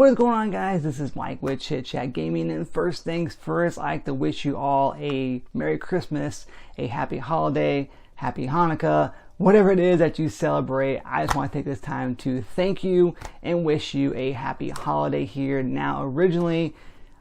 What is going on, guys? This is Mike with Chit Chat Gaming, and first things first, I like to wish you all a Merry Christmas, a Happy Holiday, Happy Hanukkah, whatever it is that you celebrate. I just want to take this time to thank you and wish you a happy holiday here. Now, originally,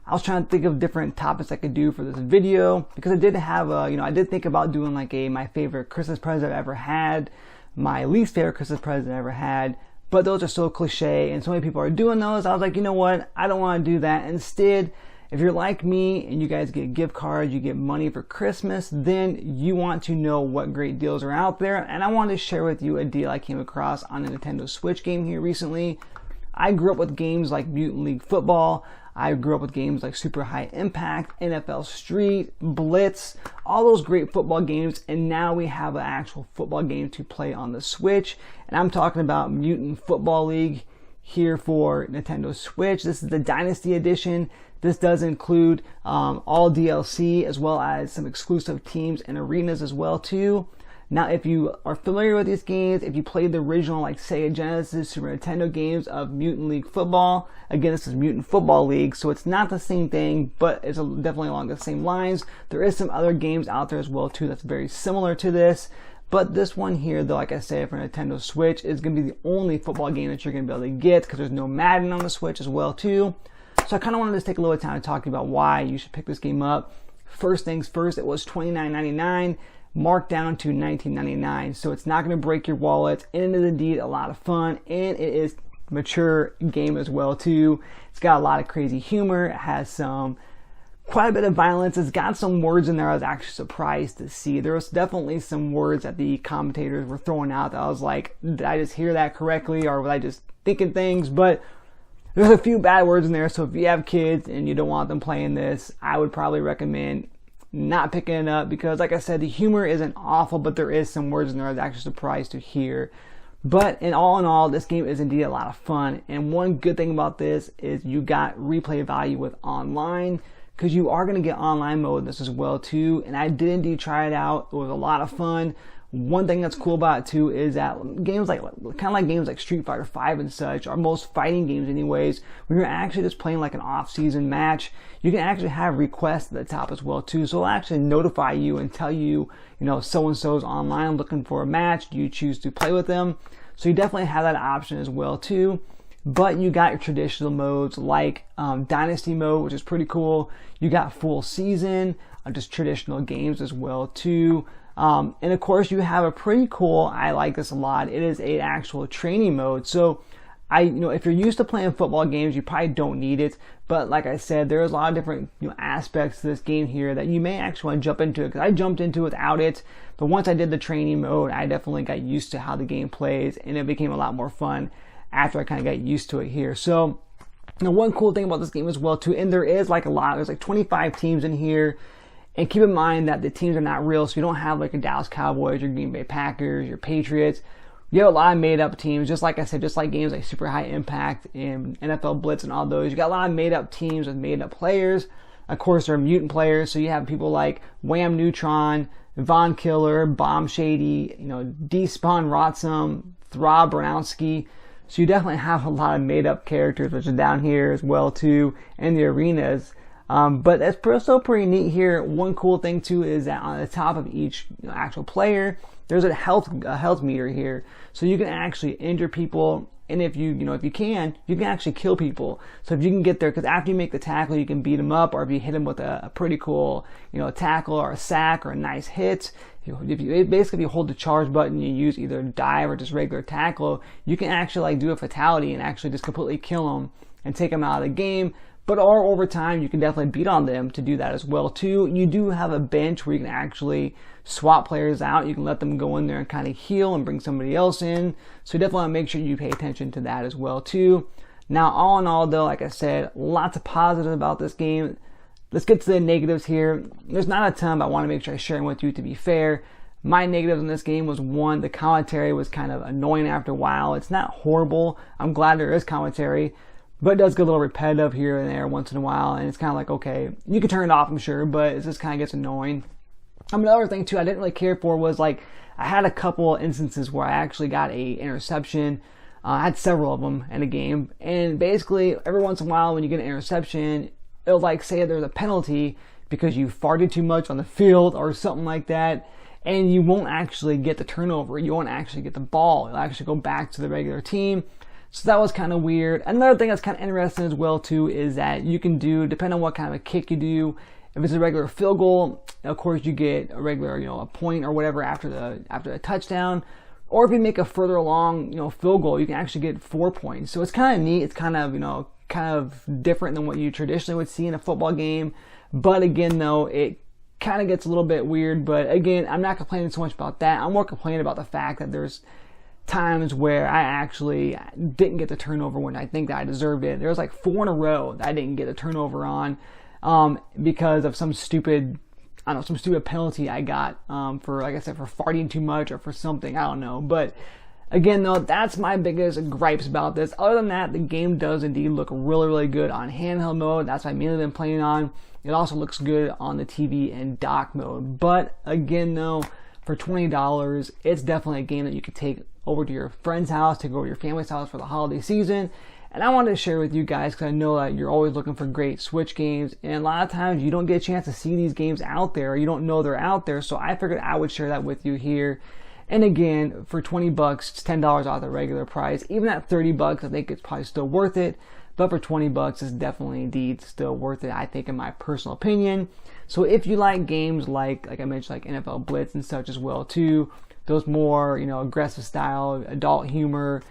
I was trying to think of different topics I could do for this video because I did have I did think about doing like my favorite Christmas present I've ever had, my least favorite Christmas present I've ever had. But those are so cliche and so many people are doing those. I was like, you know what? I don't want to do that. Instead, if you're like me and you guys get gift cards, you get money for Christmas, then you want to know what great deals are out there. And I wanted to share with you a deal I came across on a Nintendo Switch game here recently. I grew up with games like Mutant League Football. I grew up with games like Super High Impact, NFL Street, Blitz, all those great football games, and now we have an actual football game to play on the Switch, and I'm talking about Mutant Football League here for Nintendo Switch. This is the Dynasty Edition. This does include all DLC as well as some exclusive teams and arenas as well too. Now, if you are familiar with these games, if you played the original like Sega Genesis, Super Nintendo games of Mutant League Football, again, this is Mutant Football League, so it's not the same thing, but it's definitely along the same lines. There is some other games out there as well too that's very similar to this, but this one here, though, like I said, for Nintendo Switch, is going to be the only football game that you're going to be able to get because there's no Madden on the Switch as well too. So I kind of wanted to take a little time to talk about why you should pick this game up. First things first, it was $29.99. marked down to $19.99, so it's not going to break your wallet, and it is indeed a lot of fun, and it is a mature game as well too. It's got a lot of crazy humor, it has quite a bit of violence, it's got some words in there I was actually surprised to see. There was definitely some words that the commentators were throwing out that I was like, did I just hear that correctly, or was I just thinking things? But there's a few bad words in there, so if you have kids and you don't want them playing this, I would probably recommend not picking it up because, like I said, the humor isn't awful, but there is some words in there I was actually surprised to hear. But in all, this game is indeed a lot of fun. And one good thing about this is you got replay value with online because you are going to get online mode in this as well too. And I did indeed try it out. It was a lot of fun. One thing that's cool about it too is that games like games like Street Fighter 5 and such, or most fighting games anyways, when you're actually just playing like an off-season match, you can actually have requests at the top as well too. So it'll actually notify you and tell you, so-and-so's online looking for a match. Do you choose to play with them? So you definitely have that option as well too. But you got your traditional modes like Dynasty mode, which is pretty cool. You got full season, just traditional games as well too. And of course you have a pretty cool, I like this a lot, it is an actual training mode. So if you're used to playing football games, you probably don't need it. But like I said, there's a lot of different aspects to this game here that you may actually want to jump into it, because I jumped into it without it. But once I did the training mode, I definitely got used to how the game plays, and it became a lot more fun after I kind of got used to it here. So one cool thing about this game as well too, and there's like 25 teams in here. And keep in mind that the teams are not real, so you don't have like your Dallas Cowboys, your Green Bay Packers, your Patriots. You have a lot of made-up teams, just like I said, just like games like Super High Impact and NFL Blitz and all those. You got a lot of made-up teams with made-up players. Of course, there are mutant players, so you have people like Wham Neutron, Von Killer, Bomb Shady, Despawn Rotsum, Throb Bronowski. So you definitely have a lot of made-up characters, which is down here as well too, in the arenas. But that's still pretty neat here. One cool thing too is that on the top of each actual player, there's a health meter here, so you can actually injure people, and if you can actually kill people. So if you can get there, because after you make the tackle, you can beat them up, or if you hit them with a pretty cool tackle or a sack or a nice hit. If you hold the charge button, you use either dive or just regular tackle, you can actually do a fatality and actually just completely kill them and take them out of the game. But over time, you can definitely beat on them to do that as well too. You do have a bench where you can actually swap players out. You can let them go in there and kind of heal and bring somebody else in. So you definitely want to make sure you pay attention to that as well too. Now, all in all though, like I said, lots of positives about this game. Let's get to the negatives here. There's not a ton, but I want to make sure I share them with you to be fair. My negatives in this game was, one, the commentary was kind of annoying after a while. It's not horrible. I'm glad there is commentary. But it does get a little repetitive here and there once in a while, and it's kind of like, okay, you can turn it off, I'm sure, but it just kind of gets annoying. Another thing too I didn't really care for was, like, I had a couple instances where I actually got a interception. I had several of them in a game, and basically every once in a while when you get an interception, it'll like say there's a penalty because you farted too much on the field or something like that, and you won't actually get the turnover. You won't actually get the ball. It'll actually go back to the regular team. So that was kind of weird. Another thing that's kind of interesting as well too is that you can do, depending on what kind of a kick you do, if it's a regular field goal, of course you get a regular, a point or whatever after the touchdown. Or if you make a further along, field goal, you can actually get 4 points. So it's kind of neat. It's kind of different than what you traditionally would see in a football game. But again, though, it kind of gets a little bit weird. But again, I'm not complaining so much about that. I'm more complaining about the fact that there's times where I actually didn't get the turnover when I think that I deserved it. There was like 4 in a row that I didn't get a turnover on because of some stupid penalty I got for, like I said, for farting too much or for something. I don't know. But again, though, that's my biggest gripes about this. Other than that, the game does indeed look really, really good on handheld mode. That's what I've mainly been playing on. It also looks good on the TV and dock mode. But again, though, for $20, it's definitely a game that you could take over to your friend's house, take over to your family's house for the holiday season. And I wanted to share with you guys because I know that you're always looking for great Switch games, and a lot of times you don't get a chance to see these games out there, or you don't know they're out there, so I figured I would share that with you here. And again, for $20, it's $10 off the regular price. Even at $30, I think it's probably still worth it, but for $20, it's definitely indeed still worth it, I think, in my personal opinion. So if you like games like I mentioned, like NFL Blitz and such as well too, those more, aggressive style, adult humor,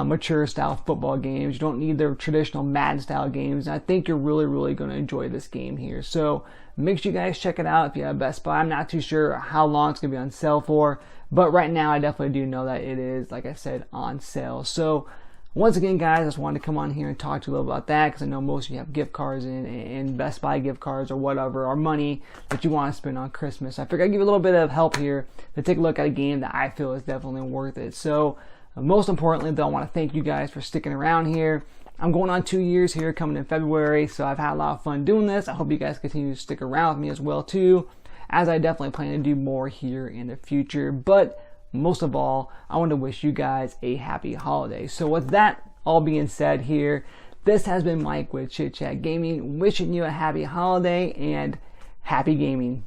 mature style football games. You don't need the traditional Madden style games. And I think you're really, really going to enjoy this game here. So make sure you guys check it out if you have Best Buy. I'm not too sure how long it's going to be on sale for, but right now I definitely do know that it is, like I said, on sale. So once again, guys, I just wanted to come on here and talk to you a little about that because I know most of you have gift cards and Best Buy gift cards or whatever, or money that you want to spend on Christmas. I figured I'd give you a little bit of help here to take a look at a game that I feel is definitely worth it. So most importantly, though, I want to thank you guys for sticking around here. I'm going on 2 years here coming in February, so I've had a lot of fun doing this. I hope you guys continue to stick around with me as well, too, as I definitely plan to do more here in the future. But most of all, I want to wish you guys a happy holiday. So with that all being said here, this has been Mike with Chit Chat Gaming, wishing you a happy holiday and happy gaming.